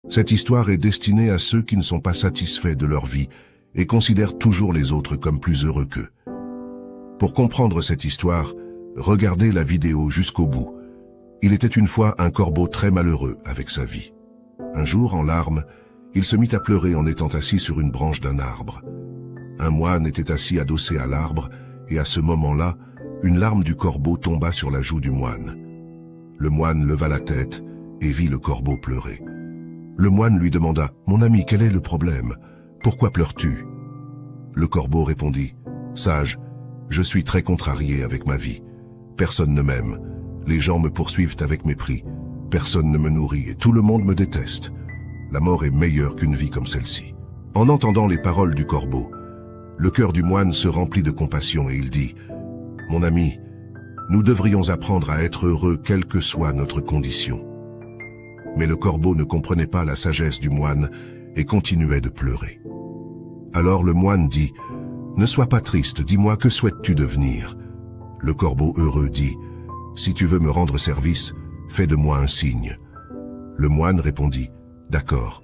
Cette histoire est destinée à ceux qui ne sont pas satisfaits de leur vie et considèrent toujours les autres comme plus heureux qu'eux. Pour comprendre cette histoire, regardez la vidéo jusqu'au bout. Il était une fois un corbeau très malheureux avec sa vie. Un jour, en larmes, il se mit à pleurer en étant assis sur une branche d'un arbre. Un moine était assis adossé à l'arbre, et à ce moment-là, une larme du corbeau tomba sur la joue du moine. Le moine leva la tête et vit le corbeau pleurer. Le moine lui demanda « Mon ami, quel est le problème? Pourquoi pleures-tu » Le corbeau répondit « Sage, je suis très contrarié avec ma vie. Personne ne m'aime. Les gens me poursuivent avec mépris. Personne ne me nourrit et tout le monde me déteste. La mort est meilleure qu'une vie comme celle-ci. » En entendant les paroles du corbeau, le cœur du moine se remplit de compassion et il dit « Mon ami, nous devrions apprendre à être heureux quelle que soit notre condition. » Mais le corbeau ne comprenait pas la sagesse du moine et continuait de pleurer. Alors le moine dit « Ne sois pas triste, dis-moi, que souhaites-tu devenir ?» Le corbeau heureux dit « Si tu veux me rendre service, fais de moi un signe. » Le moine répondit « D'accord,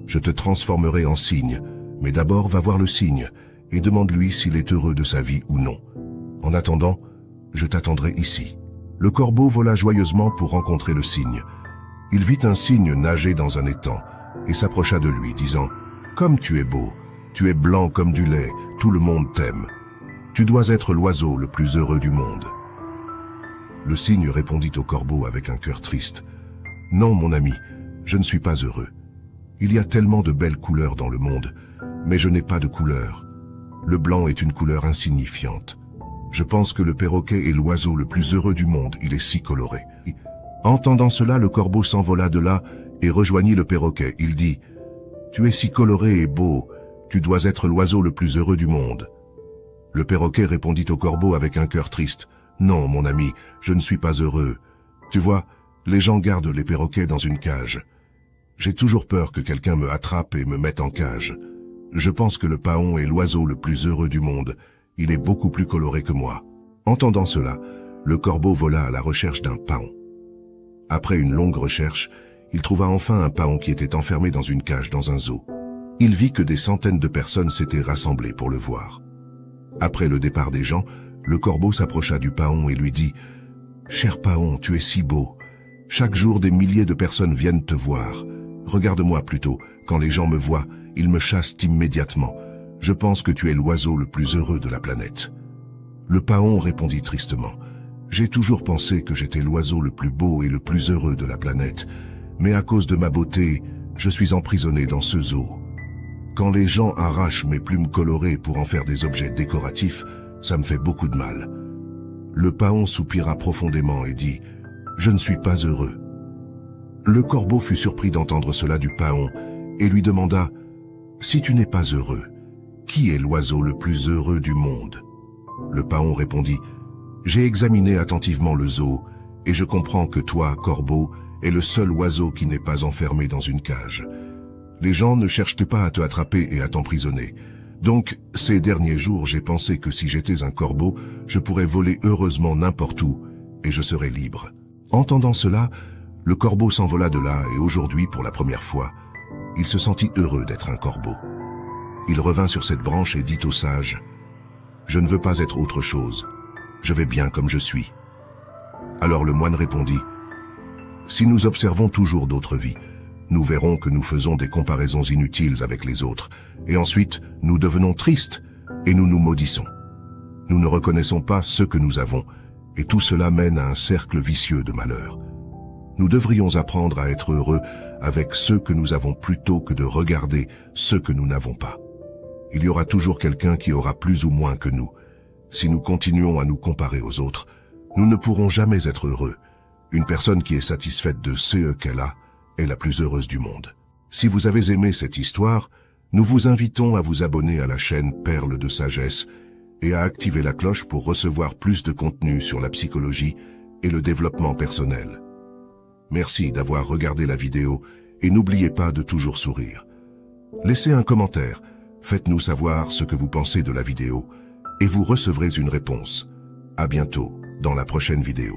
je te transformerai en cygne, mais d'abord va voir le cygne et demande-lui s'il est heureux de sa vie ou non. En attendant, je t'attendrai ici. » Le corbeau vola joyeusement pour rencontrer le cygne. Il vit un cygne nager dans un étang et s'approcha de lui, disant « Comme tu es beau, tu es blanc comme du lait, tout le monde t'aime. Tu dois être l'oiseau le plus heureux du monde. » Le cygne répondit au corbeau avec un cœur triste « Non, mon ami, je ne suis pas heureux. Il y a tellement de belles couleurs dans le monde, mais je n'ai pas de couleur. Le blanc est une couleur insignifiante. Je pense que le perroquet est l'oiseau le plus heureux du monde, il est si coloré. » Entendant cela, le corbeau s'envola de là et rejoignit le perroquet. Il dit « Tu es si coloré et beau, tu dois être l'oiseau le plus heureux du monde. » Le perroquet répondit au corbeau avec un cœur triste « Non, mon ami, je ne suis pas heureux. Tu vois, les gens gardent les perroquets dans une cage. J'ai toujours peur que quelqu'un me attrape et me mette en cage. Je pense que le paon est l'oiseau le plus heureux du monde. Il est beaucoup plus coloré que moi. » Entendant cela, le corbeau vola à la recherche d'un paon. Après une longue recherche, il trouva enfin un paon qui était enfermé dans une cage dans un zoo. Il vit que des centaines de personnes s'étaient rassemblées pour le voir. Après le départ des gens, le corbeau s'approcha du paon et lui dit « Cher paon, tu es si beau. Chaque jour, des milliers de personnes viennent te voir. Regarde-moi plutôt, quand les gens me voient, ils me chassent immédiatement. Je pense que tu es l'oiseau le plus heureux de la planète. » Le paon répondit tristement « J'ai toujours pensé que j'étais l'oiseau le plus beau et le plus heureux de la planète, mais à cause de ma beauté, je suis emprisonné dans ce zoo. Quand les gens arrachent mes plumes colorées pour en faire des objets décoratifs, ça me fait beaucoup de mal. » Le paon soupira profondément et dit « Je ne suis pas heureux. » Le corbeau fut surpris d'entendre cela du paon et lui demanda « Si tu n'es pas heureux, qui est l'oiseau le plus heureux du monde ?» Le paon répondit « J'ai examiné attentivement le zoo et je comprends que toi, corbeau, es le seul oiseau qui n'est pas enfermé dans une cage. Les gens ne cherchent pas à te attraper et à t'emprisonner. Donc, ces derniers jours, j'ai pensé que si j'étais un corbeau, je pourrais voler heureusement n'importe où et je serais libre. » Entendant cela, le corbeau s'envola de là et aujourd'hui, pour la première fois, il se sentit heureux d'être un corbeau. Il revint sur cette branche et dit au sage « Je ne veux pas être autre chose. Je vais bien comme je suis. » Alors le moine répondit « Si nous observons toujours d'autres vies, nous verrons que nous faisons des comparaisons inutiles avec les autres, et ensuite nous devenons tristes et nous nous maudissons. Nous ne reconnaissons pas ce que nous avons, et tout cela mène à un cercle vicieux de malheur. Nous devrions apprendre à être heureux avec ce que nous avons plutôt que de regarder ce que nous n'avons pas. Il y aura toujours quelqu'un qui aura plus ou moins que nous. Si nous continuons à nous comparer aux autres, nous ne pourrons jamais être heureux. Une personne qui est satisfaite de ce qu'elle a est la plus heureuse du monde. Si vous avez aimé cette histoire, nous vous invitons à vous abonner à la chaîne Perles de Sagesse et à activer la cloche pour recevoir plus de contenu sur la psychologie et le développement personnel. Merci d'avoir regardé la vidéo et n'oubliez pas de toujours sourire. Laissez un commentaire, faites-nous savoir ce que vous pensez de la vidéo et vous recevrez une réponse. À bientôt dans la prochaine vidéo.